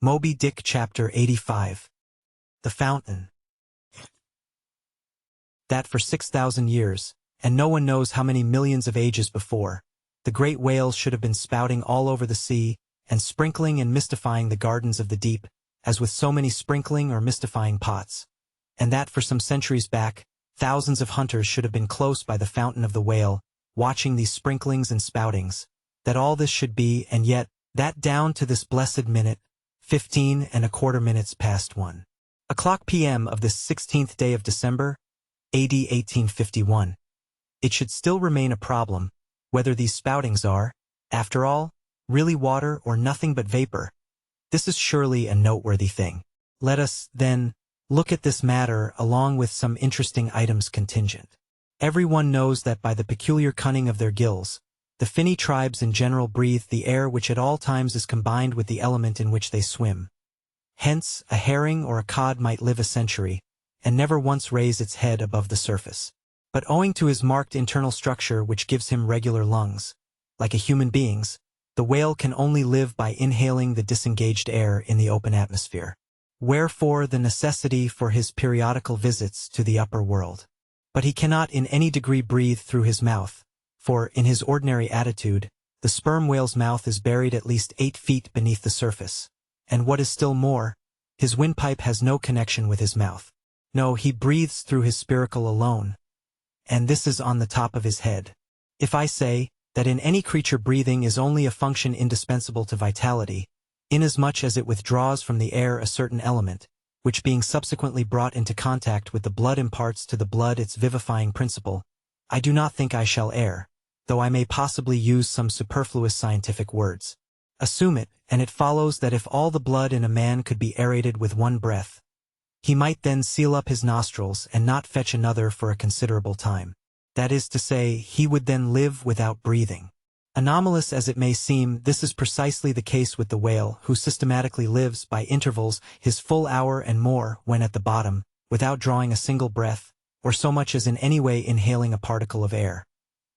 Moby Dick Chapter 85. The Fountain. That for 6,000 years, and no one knows how many millions of ages before, the great whales should have been spouting all over the sea, and sprinkling and mystifying the gardens of the deep, as with so many sprinkling or mystifying pots. And that for some centuries back, thousands of hunters should have been close by the fountain of the whale, watching these sprinklings and spoutings. That all this should be, and yet, that down to this blessed minute, 15¼ minutes past 1 o'clock p.m. of this 16th day of December, AD 1851. It should still remain a problem, whether these spoutings are, after all, really water or nothing but vapor. This is surely a noteworthy thing. Let us, then, look at this matter along with some interesting items contingent. Everyone knows that by the peculiar cunning of their gills, the finny tribes in general breathe the air which at all times is combined with the element in which they swim. Hence, a herring or a cod might live a century, and never once raise its head above the surface. But owing to his marked internal structure which gives him regular lungs, like a human being's, the whale can only live by inhaling the disengaged air in the open atmosphere. Wherefore the necessity for his periodical visits to the upper world. But he cannot in any degree breathe through his mouth, for, in his ordinary attitude, the sperm whale's mouth is buried at least 8 feet beneath the surface, and what is still more, his windpipe has no connection with his mouth. No, he breathes through his spiracle alone, and this is on the top of his head. If I say that in any creature breathing is only a function indispensable to vitality, inasmuch as it withdraws from the air a certain element, which being subsequently brought into contact with the blood imparts to the blood its vivifying principle, I do not think I shall err, though I may possibly use some superfluous scientific words. Assume it, and it follows that if all the blood in a man could be aerated with one breath, he might then seal up his nostrils and not fetch another for a considerable time. That is to say, he would then live without breathing. Anomalous as it may seem, this is precisely the case with the whale, who systematically lives, by intervals, his full hour and more, when at the bottom, without drawing a single breath, or so much as in any way inhaling a particle of air.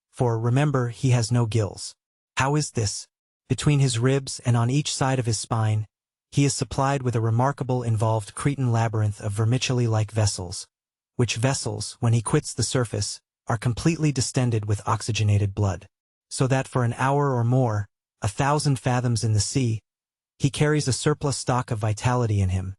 For, remember, he has no gills. How is this? Between his ribs and on each side of his spine, he is supplied with a remarkable involved Cretan labyrinth of vermicelli-like vessels, which vessels, when he quits the surface, are completely distended with oxygenated blood. So that for an hour or more, 1,000 fathoms in the sea, he carries a surplus stock of vitality in him,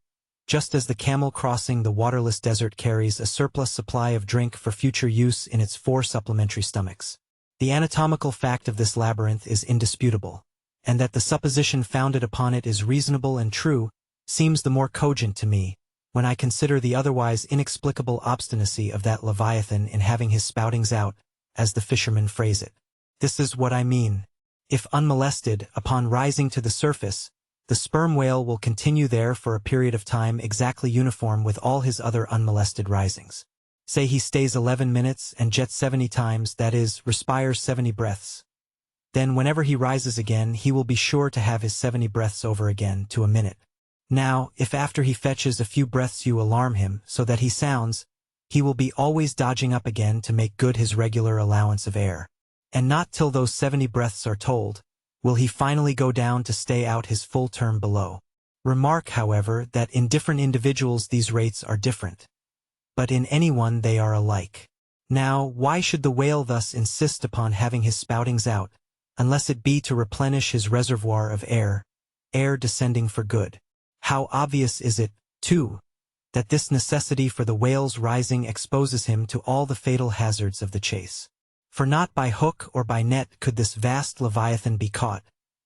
just as the camel crossing the waterless desert carries a surplus supply of drink for future use in its 4 supplementary stomachs. The anatomical fact of this labyrinth is indisputable, and that the supposition founded upon it is reasonable and true seems the more cogent to me, when I consider the otherwise inexplicable obstinacy of that Leviathan in having his spoutings out, as the fishermen phrase it. This is what I mean. If unmolested, upon rising to the surface, the sperm whale will continue there for a period of time exactly uniform with all his other unmolested risings. Say he stays 11 minutes and jets 70 times, that is, respires 70 breaths. Then whenever he rises again, he will be sure to have his 70 breaths over again to a minute. Now, if after he fetches a few breaths you alarm him so that he sounds, he will be always dodging up again to make good his regular allowance of air. And not till those 70 breaths are told, will he finally go down to stay out his full term below. Remark, however, that in different individuals these rates are different, but in anyone they are alike. Now, why should the whale thus insist upon having his spoutings out, unless it be to replenish his reservoir of air descending for good? How obvious is it, too, that this necessity for the whale's rising exposes him to all the fatal hazards of the chase. For not by hook or by net could this vast Leviathan be caught,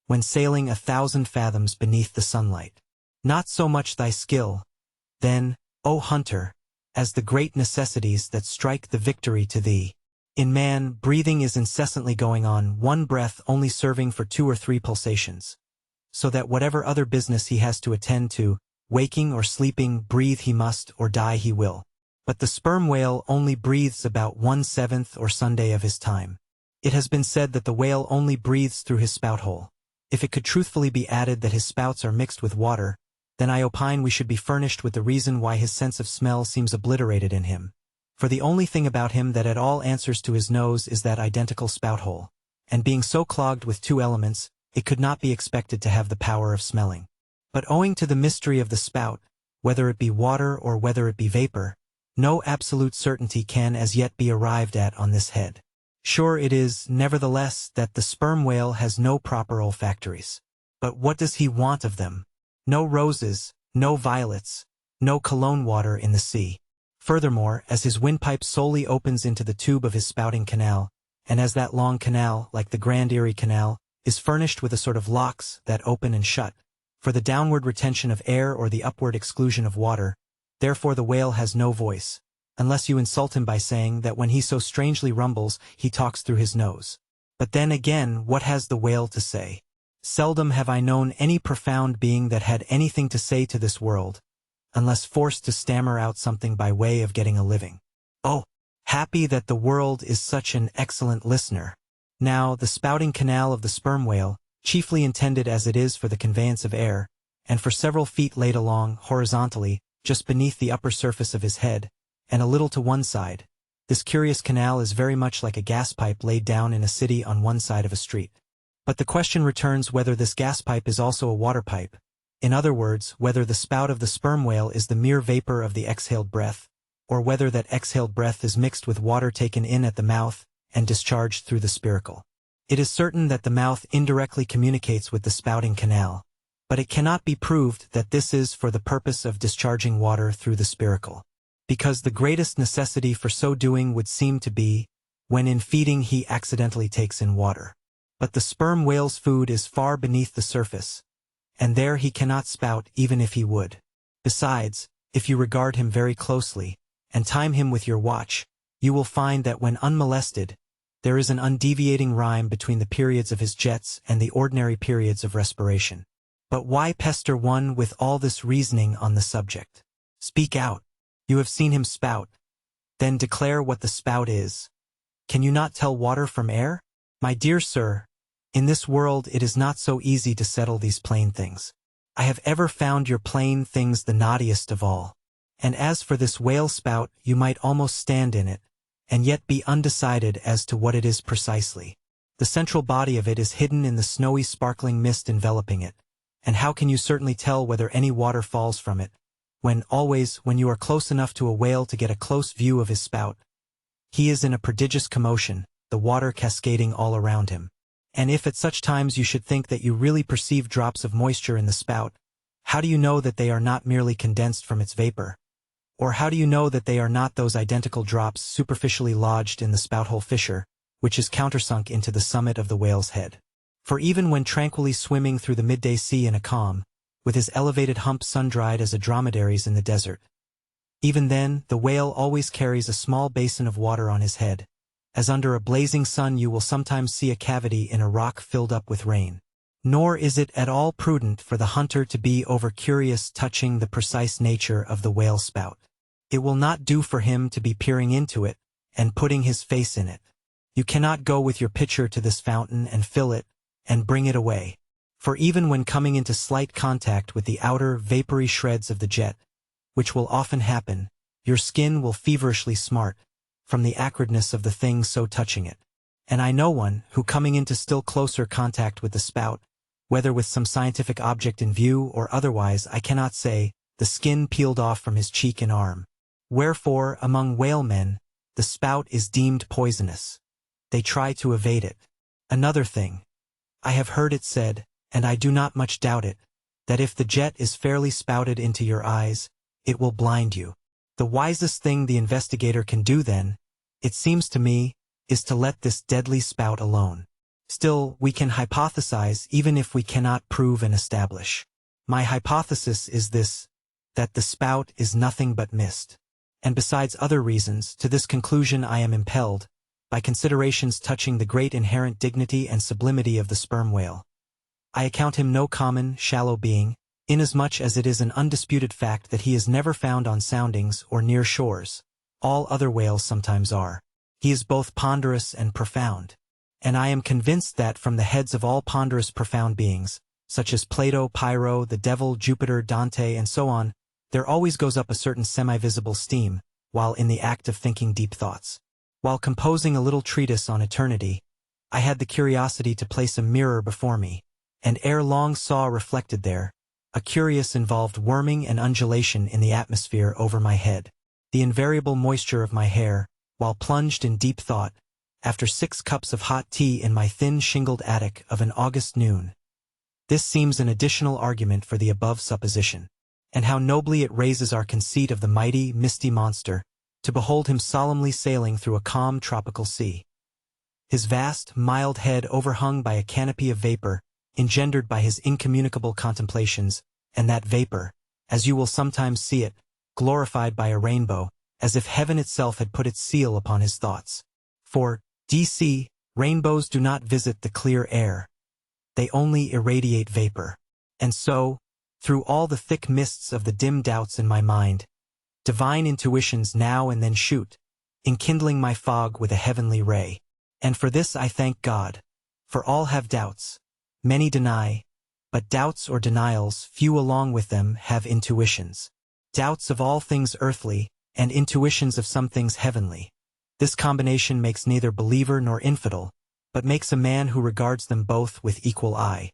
when sailing 1,000 fathoms beneath the sunlight. Not so much thy skill, then, O hunter, as the great necessities that strike the victory to thee. In man, breathing is incessantly going on, one breath only serving for 2 or 3 pulsations, so that whatever other business he has to attend to, waking or sleeping, breathe he must or die he will. But the sperm whale only breathes about 1/7 or Sunday of his time. It has been said that the whale only breathes through his spout hole. If it could truthfully be added that his spouts are mixed with water, then I opine we should be furnished with the reason why his sense of smell seems obliterated in him. For the only thing about him that at all answers to his nose is that identical spout hole, and being so clogged with 2 elements, it could not be expected to have the power of smelling. But owing to the mystery of the spout, whether it be water or whether it be vapor, no absolute certainty can as yet be arrived at on this head. Sure it is, nevertheless, that the sperm whale has no proper olfactories. But what does he want of them? No roses, no violets, no cologne water in the sea. Furthermore, as his windpipe solely opens into the tube of his spouting canal, and as that long canal, like the Grand Erie Canal, is furnished with a sort of locks that open and shut, for the downward retention of air or the upward exclusion of water, therefore the whale has no voice, unless you insult him by saying that when he so strangely rumbles, he talks through his nose. But then again, what has the whale to say? Seldom have I known any profound being that had anything to say to this world, unless forced to stammer out something by way of getting a living. Oh, happy that the world is such an excellent listener. Now, the spouting canal of the sperm whale, chiefly intended as it is for the conveyance of air, and for several feet laid along, horizontally, just beneath the upper surface of his head, and a little to one side, this curious canal is very much like a gas pipe laid down in a city on one side of a street. But the question returns whether this gas pipe is also a water pipe. In other words, whether the spout of the sperm whale is the mere vapor of the exhaled breath, or whether that exhaled breath is mixed with water taken in at the mouth and discharged through the spiracle. It is certain that the mouth indirectly communicates with the spouting canal, but it cannot be proved that this is for the purpose of discharging water through the spiracle, because the greatest necessity for so doing would seem to be, when in feeding he accidentally takes in water. But the sperm whale's food is far beneath the surface, and there he cannot spout even if he would. Besides, if you regard him very closely, and time him with your watch, you will find that when unmolested, there is an undeviating rhyme between the periods of his jets and the ordinary periods of respiration. But why pester one with all this reasoning on the subject? Speak out. You have seen him spout. Then declare what the spout is. Can you not tell water from air? My dear sir, in this world it is not so easy to settle these plain things. I have ever found your plain things the knottiest of all. And as for this whale spout, you might almost stand in it, and yet be undecided as to what it is precisely. The central body of it is hidden in the snowy sparkling mist enveloping it, and how can you certainly tell whether any water falls from it, when always, when you are close enough to a whale to get a close view of his spout, he is in a prodigious commotion, the water cascading all around him. And if at such times you should think that you really perceive drops of moisture in the spout, how do you know that they are not merely condensed from its vapor? Or how do you know that they are not those identical drops superficially lodged in the spout-hole fissure, which is countersunk into the summit of the whale's head? For even when tranquilly swimming through the midday sea in a calm, with his elevated hump sun-dried as a dromedary's in the desert, even then, the whale always carries a small basin of water on his head, as under a blazing sun you will sometimes see a cavity in a rock filled up with rain. Nor is it at all prudent for the hunter to be over-curious touching the precise nature of the whale spout. It will not do for him to be peering into it, and putting his face in it. You cannot go with your pitcher to this fountain and fill it, and bring it away. For even when coming into slight contact with the outer, vapory shreds of the jet, which will often happen, your skin will feverishly smart, from the acridness of the thing so touching it. And I know one, who coming into still closer contact with the spout, whether with some scientific object in view or otherwise I cannot say, the skin peeled off from his cheek and arm. Wherefore, among whalemen, the spout is deemed poisonous. They try to evade it. Another thing. I have heard it said, and I do not much doubt it, that if the jet is fairly spouted into your eyes, it will blind you. The wisest thing the investigator can do then, it seems to me, is to let this deadly spout alone. Still, we can hypothesize even if we cannot prove and establish. My hypothesis is this, that the spout is nothing but mist. And besides other reasons, to this conclusion I am impelled, by considerations touching the great inherent dignity and sublimity of the sperm whale. I account him no common, shallow being, inasmuch as it is an undisputed fact that he is never found on soundings or near shores. All other whales sometimes are. He is both ponderous and profound. And I am convinced that from the heads of all ponderous profound beings, such as Plato, Pyrrho, the devil, Jupiter, Dante, and so on, there always goes up a certain semi-visible steam, while in the act of thinking deep thoughts. While composing a little treatise on eternity, I had the curiosity to place a mirror before me, and ere long saw reflected there, a curious involved worming and undulation in the atmosphere over my head. The invariable moisture of my hair, while plunged in deep thought, after 6 cups of hot tea in my thin shingled attic of an August noon. This seems an additional argument for the above supposition. And how nobly it raises our conceit of the mighty, misty monster, to behold him solemnly sailing through a calm tropical sea. His vast, mild head overhung by a canopy of vapor, engendered by his incommunicable contemplations, and that vapor, as you will sometimes see it, glorified by a rainbow, as if heaven itself had put its seal upon his thoughts. For, D.C., rainbows do not visit the clear air. They only irradiate vapor. And so, through all the thick mists of the dim doubts in my mind, divine intuitions now and then shoot, enkindling my fog with a heavenly ray. And for this I thank God. For all have doubts. Many deny. But doubts or denials, few along with them have intuitions. Doubts of all things earthly, and intuitions of some things heavenly. This combination makes neither believer nor infidel, but makes a man who regards them both with equal eye.